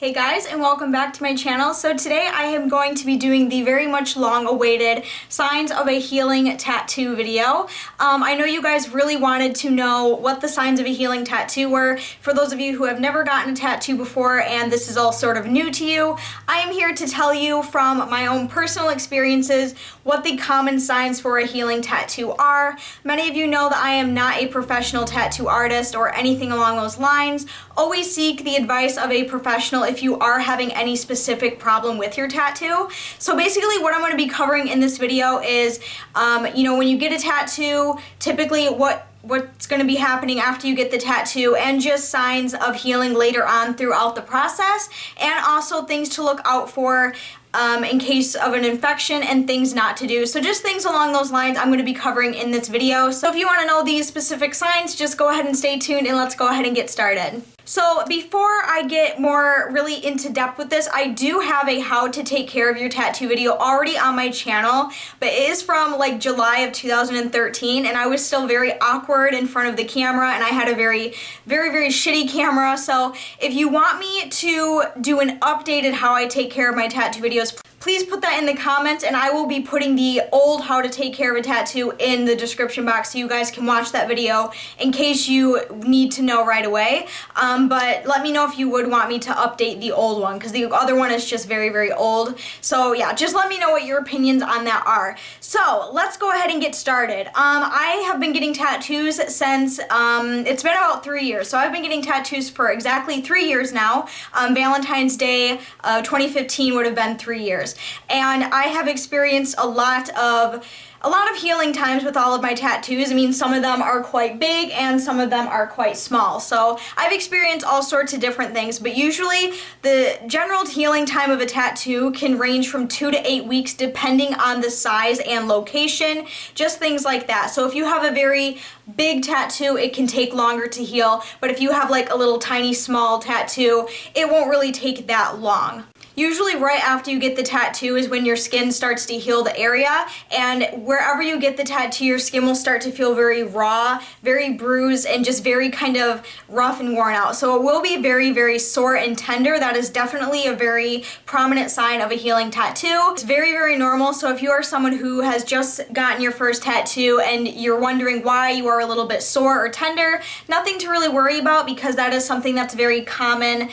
Hey guys, and welcome back to my channel. So today I am going to be doing the very much long awaited signs of a healing tattoo video. I know you guys really wanted to know what the signs of a healing tattoo were. For those of you who have never gotten a tattoo before and this is all sort of new to you, I am here to tell you from my own personal experiences what the common signs for a healing tattoo are. Many of you know that I am not a professional tattoo artist or anything along those lines. Always seek the advice of a professional if you are having any specific problem with your tattoo. So basically what I'm going to be covering in this video is, when you get a tattoo, typically what's going to be happening after you get the tattoo, and just signs of healing later on throughout the process, and also things to look out for in case of an infection and things not to do. So just things along those lines I'm going to be covering in this video. So if you want to know these specific signs, just go ahead and stay tuned and let's go ahead and get started. So before I get more really into depth with this, I do have a how to take care of your tattoo video already on my channel, but it is from like July of 2013 and I was still very awkward in front of the camera and I had a very shitty camera. So if you want me to do an updated how I take care of my tattoo videos, please put that in the comments and I will be putting the old how to take care of a tattoo in the description box so you guys can watch that video in case you need to know right away. But let me know if you would want me to update the old one because the other one is just very old. So yeah, just let me know what your opinions on that are. So let's go ahead and get started. I have been getting tattoos since, it's been about 3 years. So I've been getting tattoos for exactly 3 years now. Valentine's Day 2015 would have been 3 years. And I have experienced a lot of healing times with all of my tattoos. I mean, some of them are quite big and some of them are quite small. So I've experienced all sorts of different things, but usually the general healing time of a tattoo can range from 2 to 8 weeks depending on the size and location, just things like that. So if you have a very big tattoo, it can take longer to heal, but if you have like a little tiny small tattoo, it won't really take that long. Usually right after you get the tattoo is when your skin starts to heal the area, and wherever you get the tattoo, your skin will start to feel very raw, very bruised, and just very kind of rough and worn out. So it will be very sore and tender. That is definitely a very prominent sign of a healing tattoo. It's very normal, so if you are someone who has just gotten your first tattoo and you're wondering why you are a little bit sore or tender, nothing to really worry about because that is something that's very common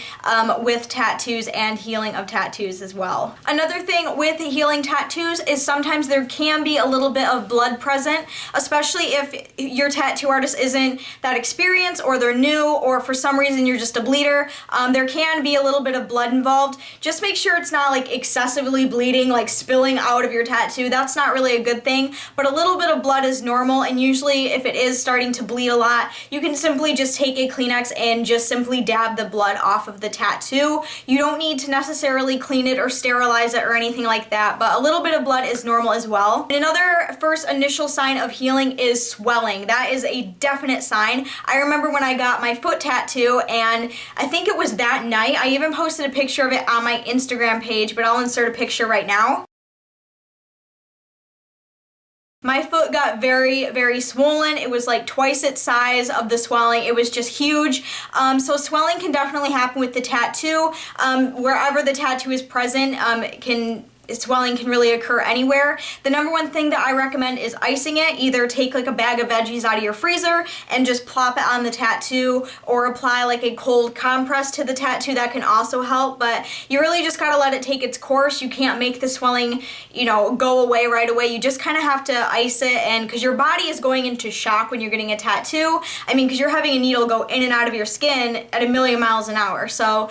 with tattoos and healing of tattoos as well. Another thing with healing tattoos is sometimes there can be a little bit of blood present, especially if your tattoo artist isn't that experienced or they're new or for some reason you're just a bleeder. There can be a little bit of blood involved. Just make sure it's not like excessively bleeding, like spilling out of your tattoo. That's not really a good thing, but a little bit of blood is normal, and usually if it is starting to bleed a lot, you can simply just take a Kleenex and just simply dab the blood off of the tattoo. You don't need to necessarily clean it or sterilize it or anything like that, but a little bit of blood is normal as well. And another first initial sign of healing is swelling. That is a definite sign. I remember when I got my foot tattoo, and I think it was that night, I even posted a picture of it on my Instagram page, but I'll insert a picture right now. My foot got very swollen. It was like twice its size of the swelling. It was just huge. So swelling can definitely happen with the tattoo. Wherever the tattoo is present, swelling can really occur anywhere. The number one thing that I recommend is icing it. Either take like a bag of veggies out of your freezer and just plop it on the tattoo, or apply like a cold compress to the tattoo. That can also help, but you really just gotta let it take its course. You can't make the swelling, go away right away. You just kind of have to ice it, and because your body is going into shock when you're getting a tattoo. I mean, because you're having a needle go in and out of your skin at 1,000,000 miles an hour. So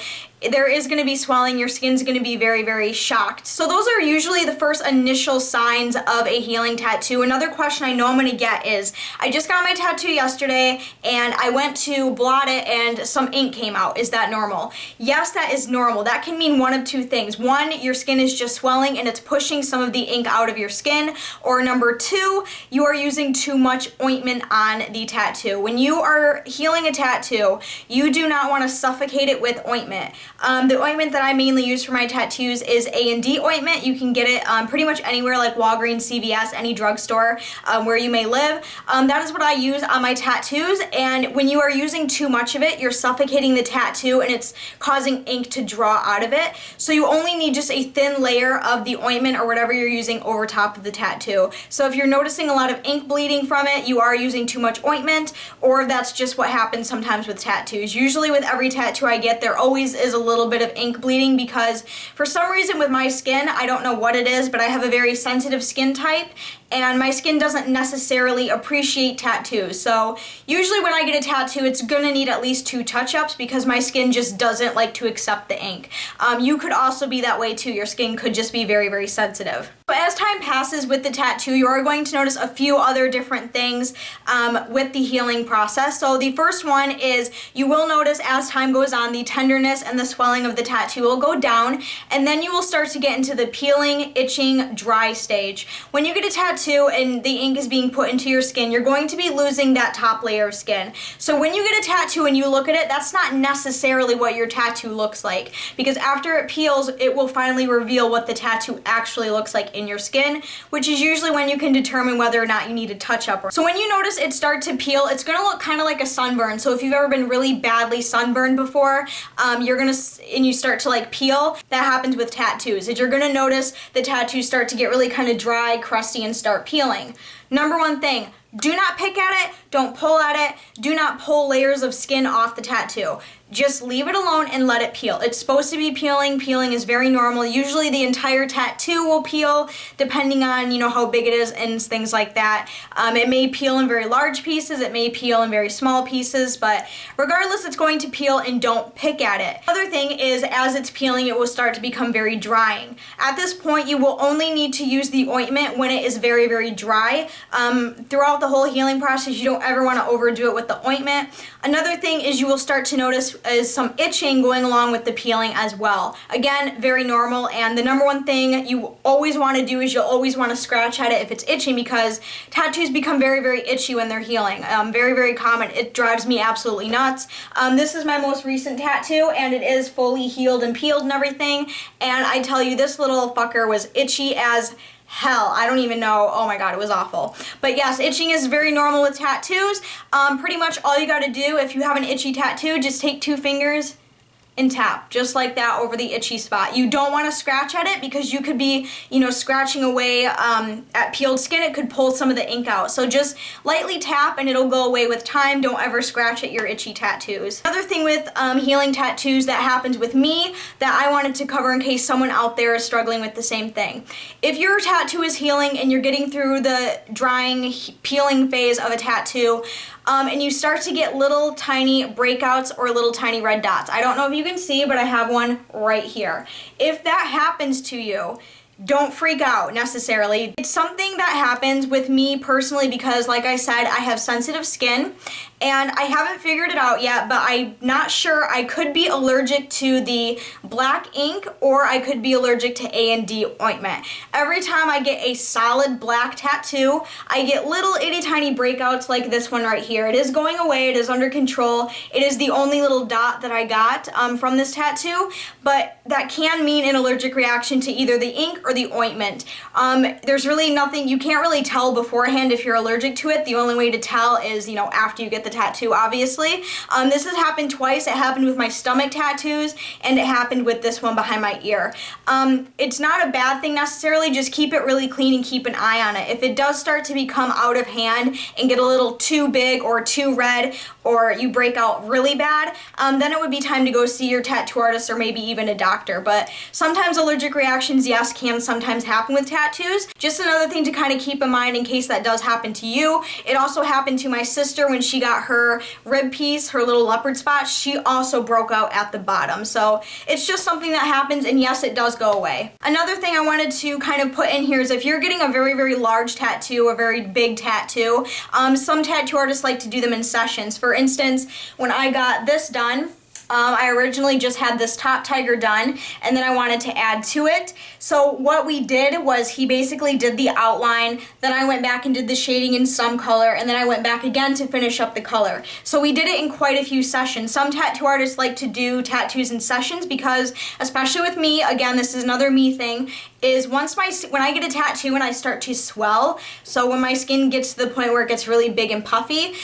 there is going to be swelling, your skin's going to be very shocked. So those are usually the first initial signs of a healing tattoo. Another question I know I'm going to get is, I just got my tattoo yesterday and I went to blot it and some ink came out. Is that normal? Yes, that is normal. That can mean one of two things. One, your skin is just swelling and it's pushing some of the ink out of your skin, or number two, you are using too much ointment on the tattoo. When you are healing a tattoo, you do not want to suffocate it with ointment. The ointment that I mainly use for my tattoos is A&D ointment. You can get it pretty much anywhere like Walgreens, CVS, any drugstore where you may live. That is what I use on my tattoos, and when you are using too much of it, you're suffocating the tattoo and it's causing ink to draw out of it. So you only need just a thin layer of the ointment or whatever you're using over top of the tattoo. So if you're noticing a lot of ink bleeding from it, you are using too much ointment, or that's just what happens sometimes with tattoos. Usually with every tattoo I get, there always is a little bit of ink bleeding because for some reason with my skin, I don't know what it is, but I have a very sensitive skin type, and my skin doesn't necessarily appreciate tattoos. So usually when I get a tattoo, it's gonna need at least 2 touch-ups because my skin just doesn't like to accept the ink. You could also be that way too. Your skin could just be very, very sensitive. So as time passes with the tattoo, you are going to notice a few other different things with the healing process. So the first one is you will notice as time goes on, the tenderness and the swelling of the tattoo will go down, and then you will start to get into the peeling, itching, dry stage. When you get a tattoo and the ink is being put into your skin, you're going to be losing that top layer of skin. So when you get a tattoo and you look at it, that's not necessarily what your tattoo looks like, because after it peels, it will finally reveal what the tattoo actually looks like in your skin, which is usually when you can determine whether or not you need a touch-up. So when you notice it start to peel, it's gonna look kind of like a sunburn. So if you've ever been really badly sunburned before, and you start to like peel, that happens with tattoos. You're gonna notice the tattoos start to get really kind of dry, crusty, and start peeling. Number one thing, do not pick at it, don't pull at it, do not pull layers of skin off the tattoo. Just leave it alone and let it peel. It's supposed to be peeling. Peeling is very normal. Usually the entire tattoo will peel depending on, how big it is and things like that. It may peel in very large pieces, it may peel in very small pieces, but regardless, it's going to peel, and don't pick at it. Other thing is, as it's peeling, it will start to become very drying. At this point, you will only need to use the ointment when it is very, very dry. Throughout the whole healing process, you don't ever want to overdo it with the ointment. Another thing is you will start to notice is some itching going along with the peeling as well. Again, very normal, and the number one thing you always want to do is you'll always want to scratch at it if it's itching, because tattoos become very, very itchy when they're healing. Very, very common. It drives me absolutely nuts. This is my most recent tattoo, and it is fully healed and peeled and everything, and I tell you, this little fucker was itchy as hell. I don't even know. Oh my god, it was awful. But yes, itching is very normal with tattoos. Pretty much all you gotta do if you have an itchy tattoo, just take 2 fingers and tap just like that over the itchy spot. You don't want to scratch at it because you could be, scratching away at peeled skin. It could pull some of the ink out. So just lightly tap and it'll go away with time. Don't ever scratch at your itchy tattoos. Another thing with healing tattoos that happens with me that I wanted to cover in case someone out there is struggling with the same thing. If your tattoo is healing and you're getting through the drying, peeling phase of a tattoo, and you start to get little tiny breakouts or little tiny red dots. I don't know if you can see, but I have one right here. If that happens to you, don't freak out necessarily. It's something that happens with me personally because, like I said, I have sensitive skin, and I haven't figured it out yet, but I'm not sure. I could be allergic to the black ink, or I could be allergic to A&D ointment. Every time I get a solid black tattoo, I get little itty tiny breakouts like this one right here. It is going away, it is under control. It is the only little dot that I got from this tattoo, but that can mean an allergic reaction to either the ink or the ointment. There's really nothing, you can't really tell beforehand if you're allergic to it. The only way to tell is, after you get the tattoo, obviously. This has happened twice. It happened with my stomach tattoos, and it happened with this one behind my ear. It's not a bad thing necessarily, just keep it really clean and keep an eye on it. If it does start to become out of hand and get a little too big or too red, or you break out really bad, then it would be time to go see your tattoo artist or maybe even a doctor. But sometimes allergic reactions, yes, can sometimes happen with tattoos. Just another thing to kind of keep in mind in case that does happen to you. It also happened to my sister when she got her rib piece, her little leopard spot. She also broke out at the bottom. So it's just something that happens, and yes, it does go away. Another thing I wanted to kind of put in here is if you're getting a very, very large tattoo, a very big tattoo, some tattoo artists like to do them in sessions. For instance, when I got this done, I originally just had this top tiger done, and then I wanted to add to it. So what we did was he basically did the outline, then I went back and did the shading in some color, and then I went back again to finish up the color. So we did it in quite a few sessions. Some tattoo artists like to do tattoos in sessions because, especially with me, again, this is another me thing, is when I get a tattoo and I start to swell, so when my skin gets to the point where it gets really big and puffy,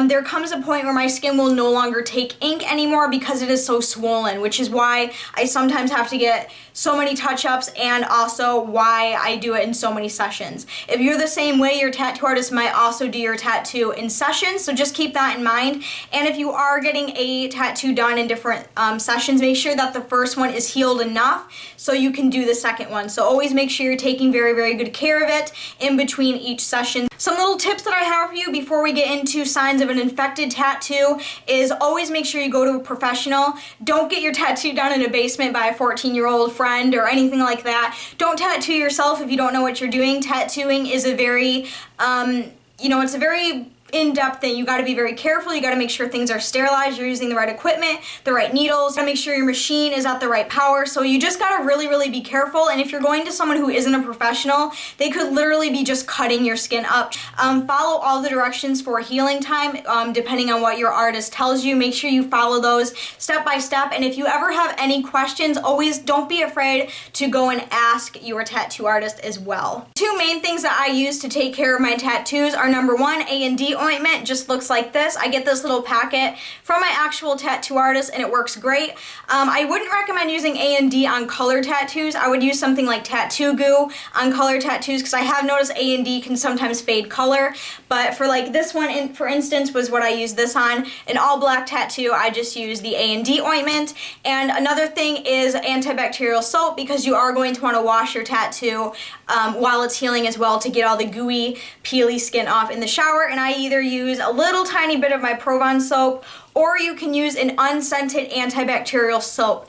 there comes a point where my skin will no longer take ink anymore because it is so swollen, which is why I sometimes have to get so many touch-ups and also why I do it in so many sessions. If you're the same way, your tattoo artist might also do your tattoo in sessions, so just keep that in mind. And if you are getting a tattoo done in different sessions, make sure that the first one is healed enough so you can do the second one. So always make sure you're taking very, very good care of it in between each session. Some little tips that I have for you before we get into signs of an infected tattoo is always make sure you go to a professional. Don't get your tattoo done in a basement by a 14-year-old friend or anything like that. Don't tattoo yourself if you don't know what you're doing. Tattooing is a very, it's a very in-depth thing. You got to be very careful. You got to make sure things are sterilized, you're using the right equipment, the right needles. You got to make sure your machine is at the right power. So you just got to really, really be careful. And if you're going to someone who isn't a professional, they could literally be just cutting your skin up. Follow all the directions for healing time, depending on what your artist tells you. Make sure you follow those step by step. And if you ever have any questions, always don't be afraid to go and ask your tattoo artist as well. Two main things that I use to take care of my tattoos are, number one, A&D ointment. Just looks like this. I get this little packet from my actual tattoo artist and it works great. I wouldn't recommend using A&D on color tattoos. I would use something like tattoo goo on color tattoos because I have noticed A&D can sometimes fade color, but for like this one, for instance, was what I used this on. An all black tattoo, I just use the A&D ointment. And another thing is antibacterial soap, because you are going to want to wash your tattoo while it's healing as well to get all the gooey, peely skin off in the shower. And I either use a little tiny bit of my Provence soap, or you can use an unscented antibacterial soap.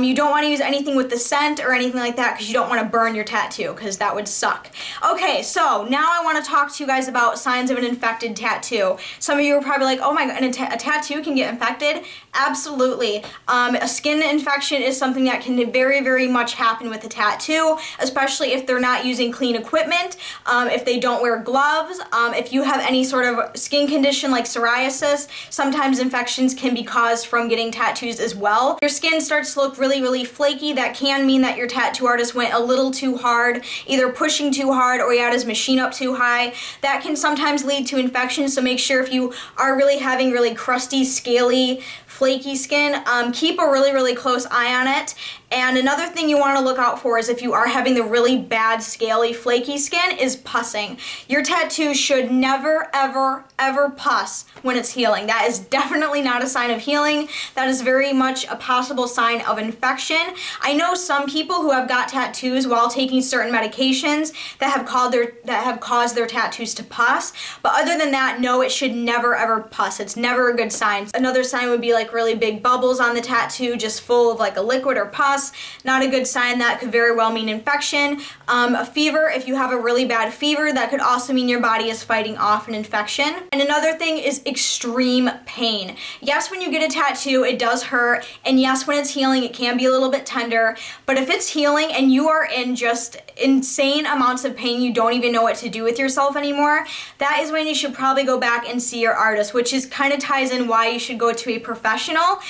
You don't want to use anything with the scent or anything like that because you don't want to burn your tattoo, because that would suck. Okay, so now I want to talk to you guys about signs of an infected tattoo. Some of you are probably like, oh my god, a tattoo can get infected? Absolutely. A skin infection is something that can very, very much happen with a tattoo, especially if they're not using clean equipment, if they don't wear gloves, if you have any sort of skin condition like psoriasis. Sometimes infections can be caused from getting tattoos as well. Your skin starts to look really, really flaky. That can mean that your tattoo artist went a little too hard, either pushing too hard or he had his machine up too high. That can sometimes lead to infections, so make sure if you are really having really crusty, scaly, flaky skin, keep a really, really close eye on it. And another thing you want to look out for is if you are having the really bad, scaly, flaky skin, is pussing. Your tattoo should never, ever, ever pus when it's healing. That is definitely not a sign of healing. That is very much a possible sign of infection. I know some people who have got tattoos while taking certain medications that have caused their tattoos to pus, but other than that, no, it should never, ever pus. It's never a good sign. Another sign would be like really big bubbles on the tattoo, just full of like a liquid or pus. Not a good sign. That could very well mean infection. A fever, if you have a really bad fever, that could also mean your body is fighting off an infection. And another thing is extreme pain. Yes, when you get a tattoo, it does hurt, and yes, when it's healing, it can be a little bit tender, but if it's healing and you are in just insane amounts of pain, you don't even know what to do with yourself anymore, that is when you should probably go back and see your artist, which is kind of ties in why you should go to a professional.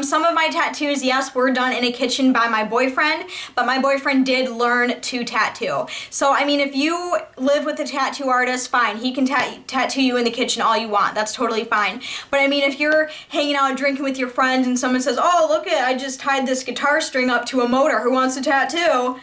Some of my tattoos, yes, were done in a kitchen by my boyfriend, but my boyfriend did learn to tattoo. So, I mean, if you live with a tattoo artist, fine, he can tattoo you in the kitchen all you want. That's totally fine. But I mean, if you're hanging out drinking with your friends and someone says, oh, look it, I just tied this guitar string up to a motor, who wants a tattoo?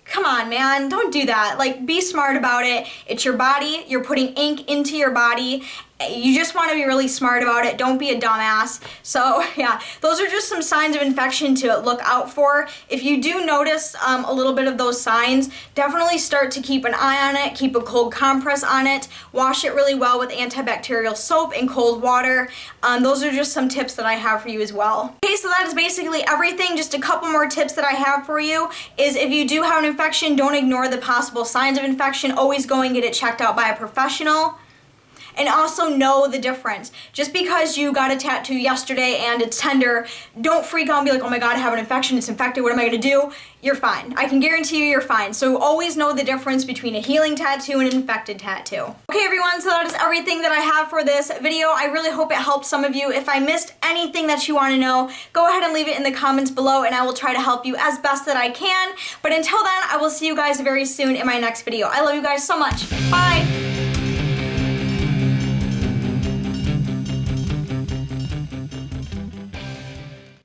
Come on, man, don't do that. Like, be smart about it. It's your body. You're putting ink into your body. You just want to be really smart about it. Don't be a dumbass. So yeah, those are just some signs of infection to look out for. If you do notice a little bit of those signs, definitely start to keep an eye on it. Keep a cold compress on it. Wash it really well with antibacterial soap and cold water. Those are just some tips that I have for you as well. Okay, so that is basically everything. Just a couple more tips that I have for you is if you do have an infection, don't ignore the possible signs of infection. Always go and get it checked out by a professional. and also know the difference. Just because you got a tattoo yesterday and it's tender, don't freak out and be like, oh my god, I have an infection, it's infected, what am I gonna do? You're fine. I can guarantee you you're fine. So always know the difference between a healing tattoo and an infected tattoo. Okay everyone, so that is everything that I have for this video. I really hope it helped some of you. If I missed anything that you want to know, go ahead and leave it in the comments below and I will try to help you as best that I can. But until then, I will see you guys very soon in my next video. I love you guys so much. Bye!